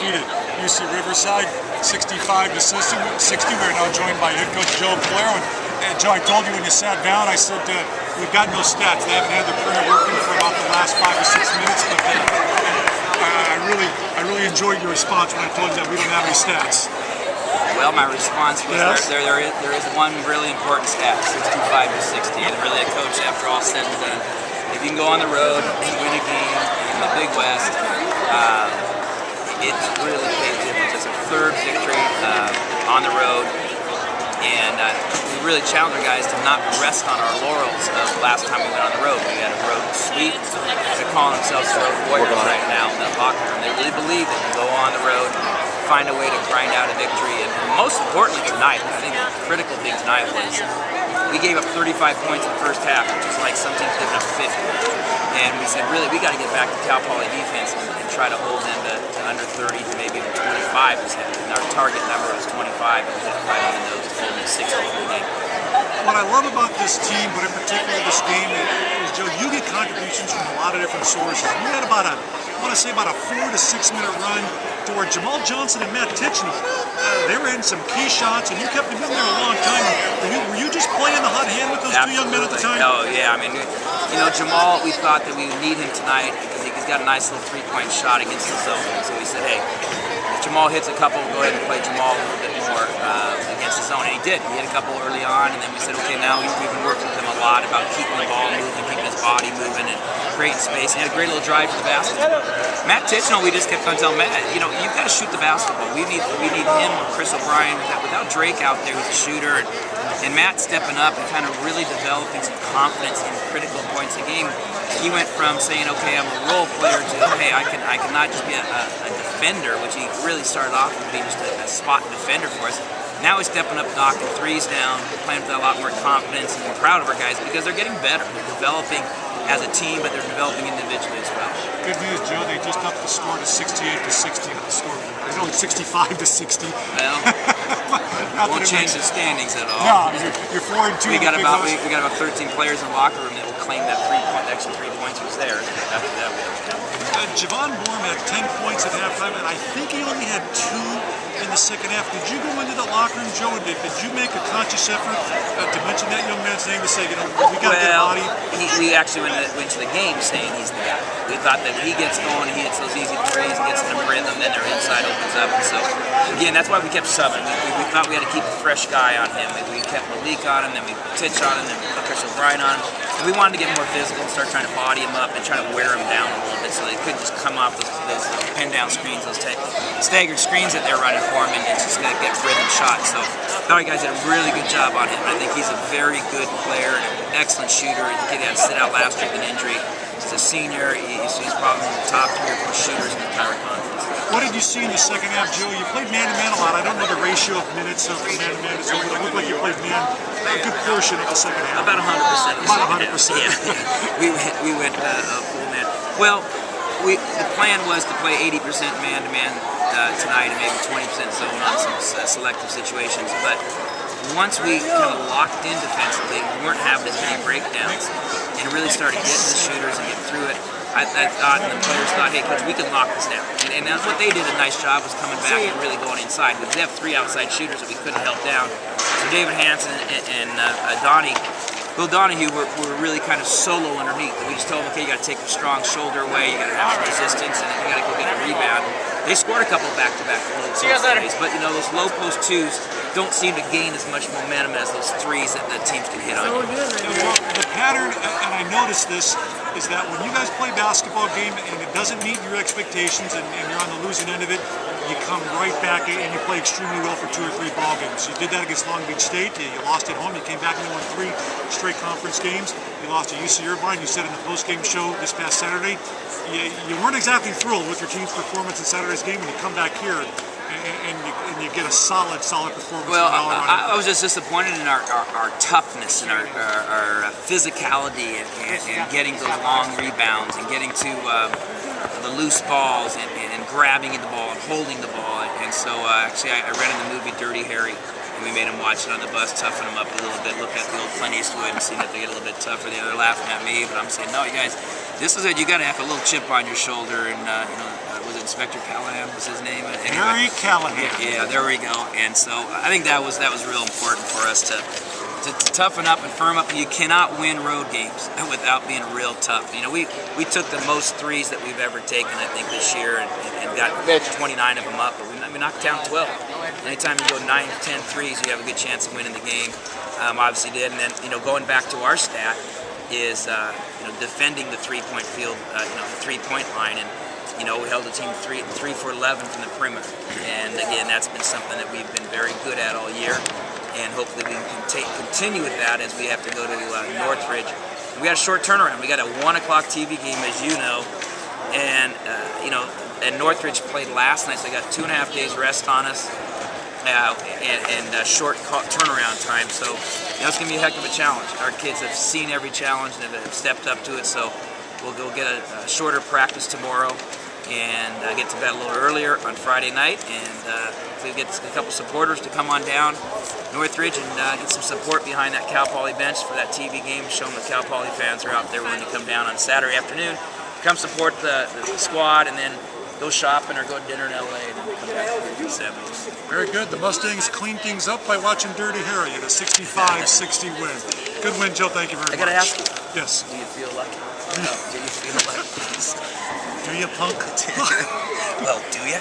defeated UC Riverside 65 to 60. We're now joined by head coach Joe Callero. And Joe, I told you when you sat down, I said we've got no stats. They haven't had the printer working for about the last 5 or 6 minutes, but I really enjoyed your response when I told you that we don't have any stats. Well, my response was there is one really important stat, 65 to 60, and really a coach, after all said and done, if you can go on the road and win a game in the Big West, it's really paid difference. It's a third victory on the road, and we really challenge our guys to not rest on our laurels of last time we went on the road. We had a road sweep. They're calling themselves road warriors right now in the locker room. They really believe that you go on the road, find a way to grind out a victory, and most importantly tonight, I think the critical thing tonight was we gave up 35 points in the first half, which is like some teams giving up 50. And we said, really, we got to get back to Cal Poly defense and try to hold them to under 30 to maybe even 25. And our target number was 25, and we hit right on the nose to hold them to 60 for the game. What I love about this team, but in particular this game, is Joe, you get contributions from a lot of different sources. You had about a 4 to 6 minute run to where Jamal Johnson and Matt Tichney, they were in some key shots, and you kept them in there a long time. Were you just playing the hot hand with those two young men at the time? Oh, yeah. I mean, you know, Jamal, we thought that we would need him tonight because he's got a nice little three-point shot against the zone. So we said, hey, if Jamal hits a couple, we'll go ahead and play Jamal a little bit more against the zone. And he did. He hit a couple early on, and then we said, okay, now we've been working with him a lot about keeping the ball moving, keeping his body moving, and creating space. And he had a great little drive to the basket. Matt Tichney, we just kept on telling Matt, you know, you've got to shoot the basketball. We need him, Chris O'Brien, without Drake out there who's a shooter, and Matt stepping up and kind of really developing some confidence in critical points of the game. He went from saying, okay, I'm a role player to, okay, I can not just be a defender, which he really started off with being just a spot defender for us. Now he's stepping up, knocking threes down, playing with a lot more confidence, and we're proud of our guys because they're getting better. They're developing as a team, but they're developing individually as well. Good news, Joe. They just upped the score to 68 to 60 on the score. I know it's 65 to 60. Well, won't change the standings at all. No, you're 4-2. We got about 13 players in the locker room that will claim that extra 3 points was theirs. After that, Javon Borm had 10 points at halftime, and I think he only had 2 in the second half. Did you go into the locker room, Joe, and did you make a conscious effort to mention that young man's name to say, you know, we got to get a body? We actually went to the game saying he's the guy. We thought that when he gets going, he hits those easy threes, he gets in a rhythm, then their inside opens up. And so, again, that's why we kept subbing. We thought we had to keep a fresh guy on him. We kept Malik on him, then we Titch on him, then we put Chris O'Brien on him. And we wanted to get more physical and start trying to body him up and try to wear him down a little bit so they couldn't just come off those pin-down screens, those staggered screens that they're running for him, and it's just going to get rhythm shots. So I thought you guys did a really good job on him. I think he's a very good player and an excellent shooter. The kid had to sit out last year with an injury. He's a senior. He's probably in the top 3 or 4 shooters in the entire conference. What did you see in the second half, Joe? You played man-to-man a lot. I don't know the ratio of minutes from man-to-man to zone, but it looked like you played man a good portion of the second half. About 100%. About 100%. Yeah. We went full man. Well, the plan was to play 80% man-to-man tonight and maybe 20% zone on some selective situations. But once we kind of locked in defensively, we weren't having as many breakdowns and really started getting the shooters and getting through it. I thought, and the players thought, hey, coach, we can lock this down. And that's what they did a nice job was coming back and really going inside. Because they have 3 outside shooters that we couldn't help down. So David Hansen and Bill Donahue were really kind of solo underneath. We just told them, okay, you got to take a strong shoulder away, you got to have some resistance, and then you got to go get a rebound. They scored a couple back-to-back low post plays, but you know those low post 2s don't seem to gain as much momentum as those 3s that teams can hit on. The pattern, and I noticed this, is that when you guys play a basketball game and it doesn't meet your expectations and you're on the losing end of it, you come right back and you play extremely well for 2 or 3 ball games. You did that against Long Beach State. You lost at home. You came back and won 3 straight conference games. You lost to UC Irvine. You said in the post-game show this past Saturday, you weren't exactly thrilled with your team's performance in Saturday's game, and you come back here and you get a solid performance. Well, I was just disappointed in our toughness and our physicality and getting those long rebounds and getting to the loose balls and grabbing at the ball and holding the ball. And so actually I rented the movie Dirty Harry, and we made him watch it on the bus, toughen him up a little bit, look at the old Clint Eastwood and see if they get a little bit tougher. They're laughing at me, but I'm saying, no, you guys, this is it. You got to have a little chip on your shoulder, and was it Inspector Callahan was his name. Harry Callahan. Yeah, there we go. And so I think that was real important for us to toughen up and firm up. You cannot win road games without being real tough. You know, we took the most threes that we've ever taken, I think, this year, and got 29 of them up, but we knocked down 12. Anytime you go 9 to 10 threes, you have a good chance of winning the game. Obviously did, and then, you know, going back to our stat is, you know, defending the three-point field, you know, the three-point line, and, you know, we held the team 3 for 11 from the perimeter, and again, that's been something that we've been very good at all year. And hopefully we can continue with that as we have to go to Northridge. We got a short turnaround. We got a 1 o'clock TV game, as you know, and you know, and Northridge played last night, so they got 2.5 days rest on us, and short turnaround time. So you know, it's gonna be a heck of a challenge. Our kids have seen every challenge and have stepped up to it. So we'll go get a shorter practice tomorrow, and get to bed a little earlier on Friday night, and hopefully get a couple supporters to come on down Northridge and get some support behind that Cal Poly bench for that TV game, show them the Cal Poly fans are out there willing to come down on Saturday afternoon, come support the squad, and then go shopping or go to dinner in LA and then come back to the 70s. Very good. The Mustangs cleaned things up by watching Dirty Harry at a 65-60 win. Good win, Joe. Thank you very much. I gotta ask you. Yes. Do you feel lucky? No. Do you feel lucky? Do you, punk? Well, do you?